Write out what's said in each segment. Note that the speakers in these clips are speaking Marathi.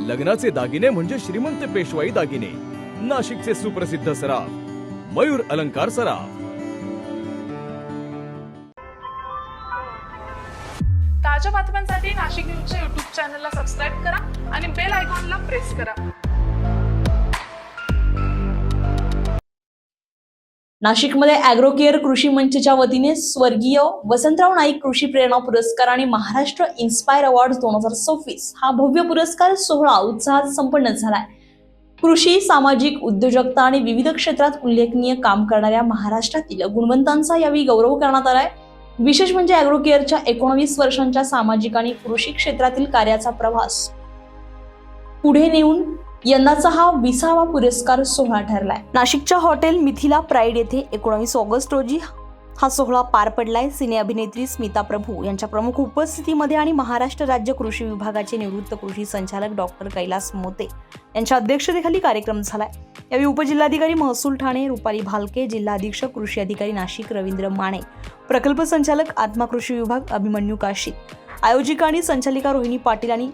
लग्नाचे दागिने म्हणजे श्रीमंत पेशवाई दागिने. नाशिकचे सुप्रसिद्ध सराफ मयूर अलंकार सराफ. ताज्या बातम्यांसाठी नाशिक न्यूजच्या YouTube चॅनलला सबस्क्राईब करा आणि बेल आयकॉनला प्रेस करा. नाशिकमध्ये ॲग्रोकेअर कृषी मंचच्या वतीने स्वर्गीय वसंतराव नाईक कृषी प्रेरणा पुरस्कार आणि महाराष्ट्र इन्स्पायर अवॉर्ड 2026 हा भव्य पुरस्कार सोहळा उत्साहात संपन्न झालाय. कृषी, सामाजिक उद्योजकता आणि विविध क्षेत्रात उल्लेखनीय काम करणाऱ्या महाराष्ट्रातील गुणवंतांचा यावेळी गौरव करण्यात आलाय. विशेष म्हणजे ॲग्रोकेअरच्या 19 वर्षांच्या सामाजिक आणि कृषी क्षेत्रातील कार्याचा प्रवास पुढे नेऊन यंदाचा हा 20वा पुरस्कार सोहळा ठरलाय. नाशिकच्या हॉटेल मिथिला प्राईड येथे 19 ऑगस्ट रोजी हा सोहळा पार पडलाय. सिने अभिनेत्री स्मिता प्रभू यांच्या प्रमुख उपस्थितीमध्ये आणि महाराष्ट्र राज्य कृषी विभागाचे निवृत्त कृषी संचालक डॉक्टर कैलास मोते यांच्या अध्यक्षतेखाली कार्यक्रम झालाय. यावेळी उपजिल्हाधिकारी महसूल ठाणे रुपाली भालके, जिल्हा अधीक्षक कृषी अधिकारी नाशिक रवींद्र माने, प्रकल्प संचालक आत्मा कृषी विभाग अभिमन्यू काशीत, आयोजिका आणि संचालिका रोहिणी पाटील आणि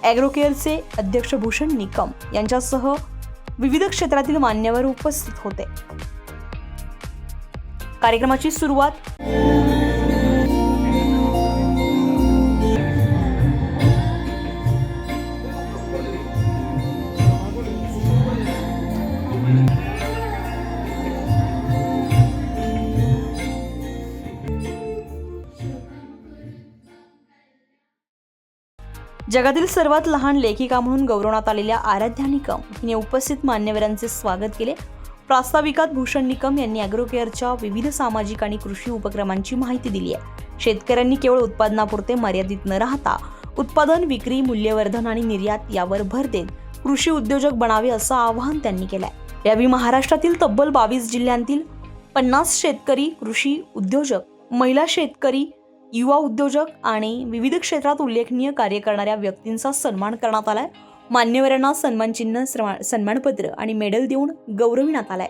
ॲग्रोकेअरचे अध्यक्ष भूषण निकम यांच्यासह विविध क्षेत्रातील मान्यवर उपस्थित होते. कार्यक्रमाची सुरुवात जगातील सर्वात लहान लेखिका म्हणून गौरवण्यात आलेल्या आराध्या निकम हिने उपस्थित मान्यवरांचे स्वागत केले. प्रास्ताविकात भूषण निकम यांनी ॲग्रोकेअरच्या विविध सामाजिक आणि कृषी उपक्रमांची माहिती दिली आहे. शेतकऱ्यांनी केवळ उत्पादनापुरते मर्यादित न राहता उत्पादन, विक्री, मूल्यवर्धन आणि निर्यात यावर भर देत कृषी उद्योजक बनावे असं आवाहन त्यांनी केलंय. यावेळी महाराष्ट्रातील तब्बल 22 जिल्ह्यांतील 50 शेतकरी, कृषी उद्योजक, महिला शेतकरी, युवा उद्योजक आणि विविध क्षेत्रात उल्लेखनीय कार्य करणाऱ्या व्यक्तींचा सन्मान करण्यात आलाय. मान्यवरांना सन्मानचिन्ह, सन्मानपत्र आणि मेडल देऊन गौरविण्यात आलाय.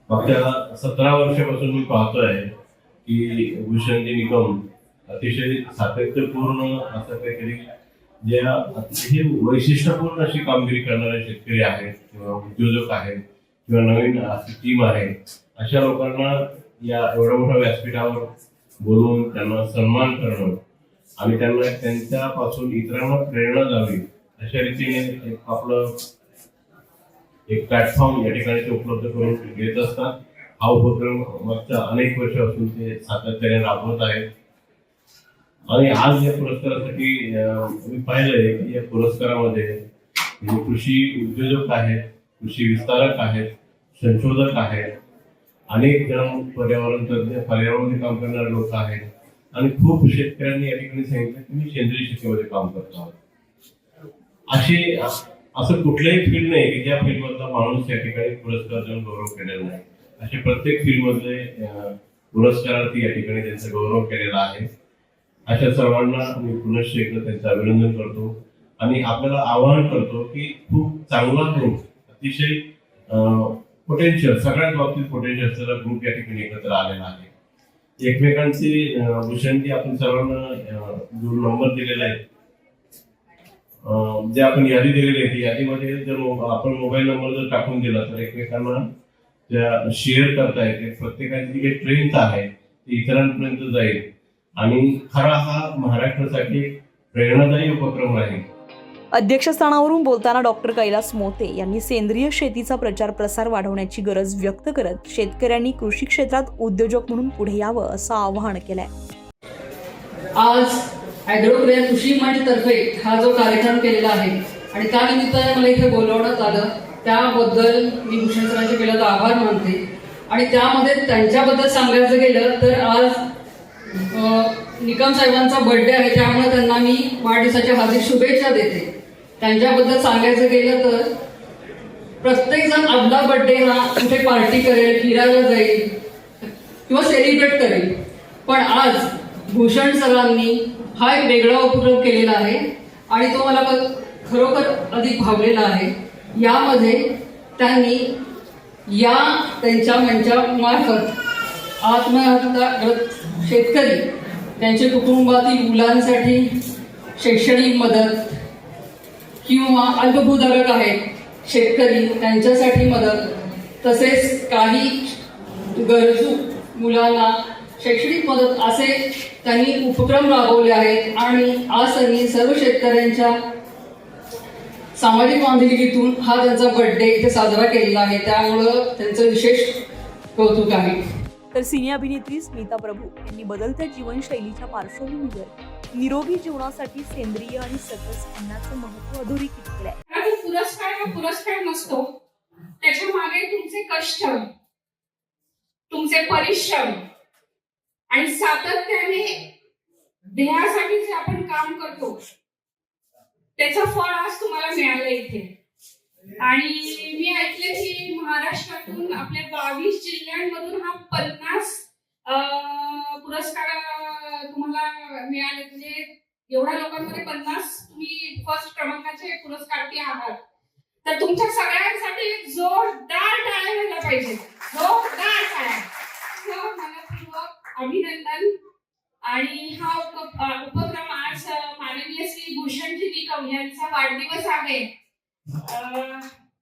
मागच्या 17 वर्षापासून मी पाहतोय की भूषणजी निकम अतिशय सातत्यपूर्ण असं काहीतरी जे अतिशय वैशिष्ट्यपूर्ण अशी कामगिरी करणारे शेतकरी आहेत किंवा उद्योजक आहेत किंवा नवीन अशी टीम आहे, अशा लोकांना या एवढ्या मोठ्या व्यासपीठावर बोलवून त्यांना सन्मान करणं आणि त्यांना त्यांच्यापासून इतरांना प्रेरणा द्यावी अशा रीतीने आपलं एक प्लॅटफॉर्म या ठिकाणी ते उपलब्ध करून घेत असतात. हा उपक्रम मागच्या अनेक वर्षापासून ते सातत्याने राबवत आहेत. आणि आज या पुरस्कारासाठी मी पाहिलंय की या पुरस्कारामध्ये कृषी उद्योजक आहेत, कृषी विस्तारक आहेत, संशोधक आहेत, अनेक जण पर्यावरण तज्ञ, पर्यावरणामध्ये काम करणारे लोक आहेत आणि खूप शेतकऱ्यांनी या ठिकाणी सांगितलं की मी सेंद्रिय शेतीमध्ये काम करतो आहोत. असं कुठल्याही फील्ड नाही की ज्या फील्डमधला माणूस या ठिकाणी पुरस्कार देऊन गौरव केलेला नाही. असे प्रत्येक फील्डमधले पुरस्कारार्थी या ठिकाणी त्यांचा गौरव केलेला आहे. अशा सर्वांना मी पुनश्च एकदा त्यांचं अभिनंदन करतो आणि आपल्याला आवाहन करतो की खूप चांगला ग्रुप, अतिशय पोटेन्शियल, सगळ्याच बाबतीत पोटेन्शियल असलेला ग्रुप या ठिकाणी एकत्र आलेला आहे. एकमेकांची भूषणजी आपण सर्वांना जो नंबर दिलेला आहे, जे आपण यादी दिलेली आहे, यादीमध्ये जर आपण मोबाईल नंबर जर टाकून दिला तर एकमेकांना त्या शेअर करता येते. प्रत्येकाची जी काही स्ट्रेंथ आहे ती इतरांपर्यंत जाईल आणि खरा हा महाराष्ट्रासाठी प्रेरणादायी उपक्रम आहे. अध्यक्षस्थानावरून बोलताना डॉक्टर कैलास मोते यांनी सेंद्रिय शेतीचा प्रचार प्रसार वाढवण्याची गरज व्यक्त करत शेतकऱ्यांनी कृषी क्षेत्रात उद्योजक म्हणून पुढे यावं असं आवाहन केलंय. आज ॲग्रोकेअर कृषी मंचतर्फे हा जो कार्यक्रम केलेला आहे आणि त्या निमित्ताने मला इथे बोलवण्यात आलं, त्याबद्दल मी भूषण सरांचे पहिला तर आभार मानते. आणि त्यामध्ये त्यांच्याबद्दल सांगायचं गेलं तर आज निकम साहेबांचा बर्थडे आहे, त्यामुळे त्यांना मी वाढदिवसाच्या हार्दिक शुभेच्छा देते. त्यांच्याबद्दल सांगायचं गेलं तर प्रत्येक जण आपला बर्थडे हा कुठे पार्टी करेल, फिरायला जाईल किंवा सेलिब्रेट करेल, पण आज भूषण सरांनी हा एक वेगळा उपक्रम केलेला आहे आणि तो मला खरोखर अधिक भावलेला आहे. यामध्ये त्यांनी त्यांच्या मंचामार्फत आत्महत्याग्रस्त शेतकरी, त्यांच्या कुटुंबातील मुलांसाठी शैक्षणिक मदत, किंवा अल्पभूधारक आहेत शेतकरी त्यांच्यासाठी मदत, तसेच काही गरजू मुलांना शैक्षणिक मदत असे त्यांनी उपक्रम राबवले आहेत. आणि आज त्यांनी सर्व शेतकऱ्यांच्या सामाजिक बांधिलकीतून हा त्यांचा बर्थडे इथे साजरा केलेला आहे. त्यामुळं त्यांचं विशेष कौतुक आहे. तर सिने अभिनेत्री स्मिता प्रभू यांनी बदलत्या जीवनशैलीच्या पार्श्वभूमीवर निरोगी जीवनासाठी सेंद्रिय आणि सकस अन्नाचं महत्त्व अधोरेखित केलंय. हा जो पुरस्कार हा पुरस्कार नसतो, त्याच्या मागे तुमचे कष्ट, तुमचे परिश्रम आणि सातत्याने ध्येयासाठी जे आपण काम करतो त्याचं फळ आज तुम्हाला मिळालं इथे. आणि मी ऐकले की महाराष्ट्रातून आपल्या 22 जिल्ह्यांमधून हा 50 पुरस्कार तुम्हाला मिळाले. म्हणजे एवढ्या लोकांमध्ये 50 तुम्ही फर्स्ट क्रमांकाचे पुरस्कार्थी आहात. तर तुमच्या सगळ्यांसाठी एक जोरदार टाळ्या व्हायला पाहिजे, जोरदार टाळ्या. मनपूर्वक अभिनंदन. आणि हा उपक्रम आज माननीय श्री भूषणजी निकम यांचा वाढदिवस आहे.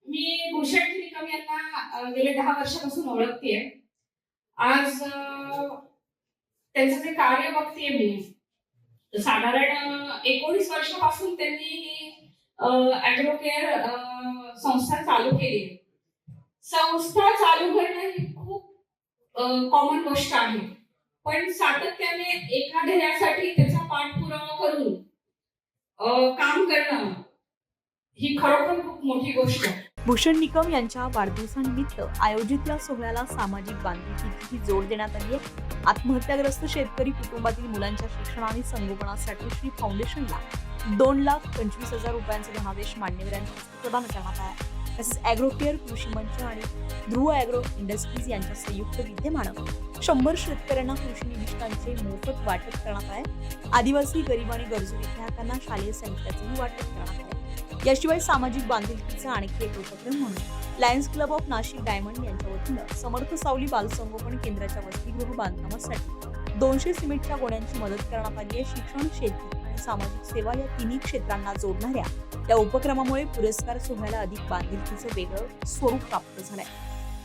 मी भूषणजी निकम यांना गेले 10 वर्षापासून ओळखतेय. आज त्यांचं जे कार्य बघतेय मी, साधारण 19 वर्षापासून त्यांनी ॲग्रोकेअर संस्था चालू केली. संस्था चालू करणं ही खूप कॉमन गोष्ट आहे, पण सातत्याने एका ध्येयासाठी त्याचा पाठपुरावा करून काम करणं ही खरोखर खूप मोठी गोष्ट आहे. भूषण निकम यांच्या वाढदिवसानिमित्त आयोजित या सोहळ्याला सामाजिक बांधिलकीची जोड देण्यात आली आहे. आत्महत्याग्रस्त शेतकरी कुटुंबातील मुलांच्या शिक्षण आणि संगोपनासाठी श्री फाउंडेशनला 2,25,000 रुपयांचा धनादेश मान्यवरांच्या हस्ते प्रदान करण्यात आला. तसेच ॲग्रोकेअर कृषी मंच आणि ध्रुव ॲग्रो इंडस्ट्रीज यांच्या संयुक्त विद्यमानं 100 शेतकऱ्यांना कृषी निविष्ठांचे मोफत वाटप करण्यात आहे. आदिवासी, गरीब आणि गरजू विद्यार्थ्यांना शालेय साहित्याचेही वाटप करण्यात आहे. याशिवाय सामाजिक बांधिलकीचा आणखी एक उपक्रम म्हणून Lions Club of Nashik Diamond यांच्या वतीनं समर्थ सावली बालसंगोपन केंद्राच्या वसतिगृह बांधकामासाठी 200 सिमेंटच्या गोण्यांची मदत करण्यात आली आहे. शिक्षण, शेती आणि सामाजिक सेवा या तिन्ही क्षेत्रांना जोडणाऱ्या या उपक्रमामुळे पुरस्कार सोहळ्याला अधिक बांधिलकीचं वेगळं स्वरूप प्राप्त झालंय.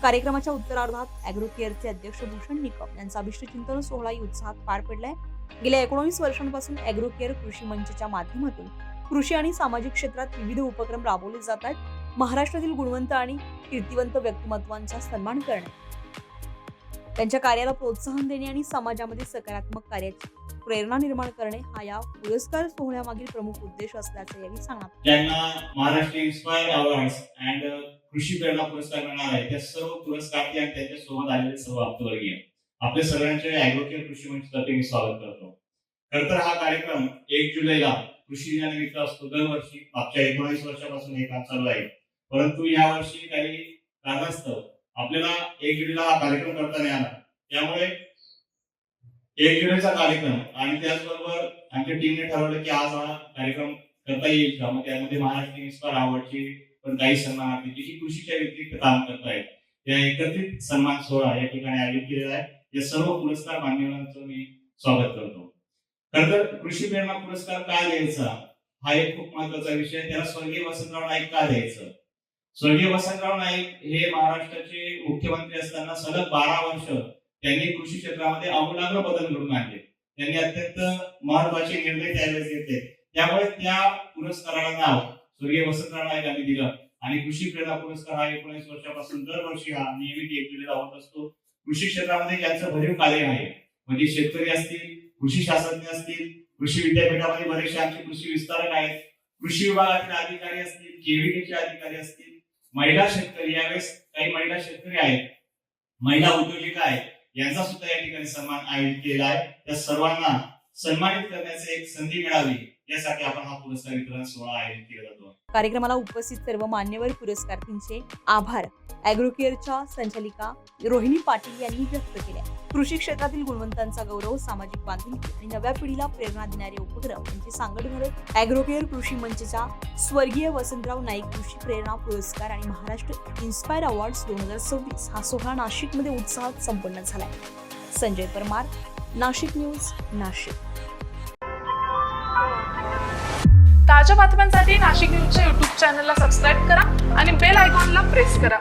कार्यक्रमाच्या उत्तरार्धात ॲग्रोकेअरचे अध्यक्ष भूषण निकम यांचा अभिष्टचिंतन सोहळाही उत्साहात पार पडलाय. गेल्या 19 वर्षांपासून ॲग्रोकेअर कृषी मंचच्या माध्यमातून कृषी आणि सामाजिक क्षेत्रात विविध उपक्रम राबवले जात आहेत. महाराष्ट्रातील गुणवंत आणि कीर्तिवंत व्यक्तिमत्वांचा सन्मान करणे, त्यांच्या कार्याला प्रोत्साहन देणे आणि समाजामध्ये सकारात्मक कार्याची प्रेरणा निर्माण करणे हा या पुरस्कार सोहळ्यामागील प्रमुख उद्देश असल्याचं यावेळी सांगण्यात. ज्यांना महाराष्ट्र इन्स्पायर अवॉर्ड्स अँड कृषी प्रेरणा पुरस्कार मिळणार आहे त्या सर्व पुरस्कार्थी आणि त्यांच्या सोबत आलेले सर्व आप्तवर्गीय आपले सर्वांचे ॲग्रोकेअर कृषी मंचतर्फे मी स्वागत करतो. खरं तर हा कार्यक्रम 1 जुलैला कृषी दिनानिमित्त असतो. दरवर्षी मागच्या 19 वर्षापासून हे काम चालू आहे, परंतु या वर्षी काही कारणास्तव आपल्याला 1 जुलैला हा कार्यक्रम करता नाही आला. त्यामुळे 1 जुलैचा कार्यक्रम आणि त्याचबरोबर आमच्या टीमने ठरवलं की आज हा कार्यक्रम करता येईल का. मग त्यामध्ये महाराष्ट्र इन्स्पायर अवॉर्डची पण काही सन्मानार्थी जी कृषीच्या व्यतिरिक्त काम करतायत त्या एकत्रित सन्मान सोहळा या ठिकाणी आयोजित केलेला आहे. या सर्व पुरस्कार मान्यवरांचं मी स्वागत करतो. खरं तर कृषी प्रेरणा पुरस्कार का द्यायचा हा एक खूप महत्वाचा विषय. त्याला स्वर्गीय वसंतराव नाईक का द्यायचं. स्वर्गीय वसंतराव नाईक हे महाराष्ट्राचे मुख्यमंत्री असताना सलग 12 वर्ष त्यांनी कृषी क्षेत्रामध्ये आमूलाग्र बदल घडून आणले. त्यांनी अत्यंत महत्वाचे निर्णय त्यावेळेस घेतले. त्यामुळे त्या पुरस्काराला नाव स्वर्गीय वसंतराव नाईक यांनी दिलं. आणि कृषी प्रेरणा पुरस्कार हा 19 वर्षापासून दरवर्षी हा नियमित 1 जुलैला होत असतो. कृषी क्षेत्रामध्ये ज्यांचं भरीव कार्य आहे, म्हणजे शेतकरी असतील, कृषी शास्त्रज्ञ असतील, कृषी विद्यापीठामध्ये बरेचसे आमचे कृषी विस्तारक आहेत, कृषी विभागातील अधिकारी असतील, केव्हीकेचे अधिकारी असतील, महिला शेतकरी, यावेळेस काही महिला शेतकरी आहेत, महिला उद्योजिका आहेत, यांचा सुद्धा या ठिकाणी सन्मान आयोजित केला आहे. त्या सर्वांना सन्मानित करण्याची एक संधी मिळावी यासाठी आपण हा पुरस्कार वितरण सोहळा आयोजित केला जातो. कार्यक्रमाला उपस्थित सर्व मान्यवर पुरस्कारार्थींचे आभार ॲग्रोकेअरच्या संचालिका रोहिणी पाटील यांनी व्यक्त केले. कृषी क्षेत्रातील गुणवंतांचा गौरव, सामाजिक बांधिलकी आणि नव्या पिढीला प्रेरणा देणारे उपक्रम यांची सांगड घडत ॲग्रोकेअर कृषी मंचच्या स्वर्गीय वसंतराव नाईक कृषी प्रेरणा पुरस्कार आणि महाराष्ट्र इन्स्पायर अवॉर्ड्स 2026 हा सोहळा नाशिकमध्ये उत्साहात संपन्न झालाय. संजय परमार, नाशिक न्यूज, नाशिक. ताज्या बातम्यांसाठी नाशिक न्यूजच्या YouTube चॅनलला सबस्क्राईब करा आणि बेल आयकॉनला प्रेस करा.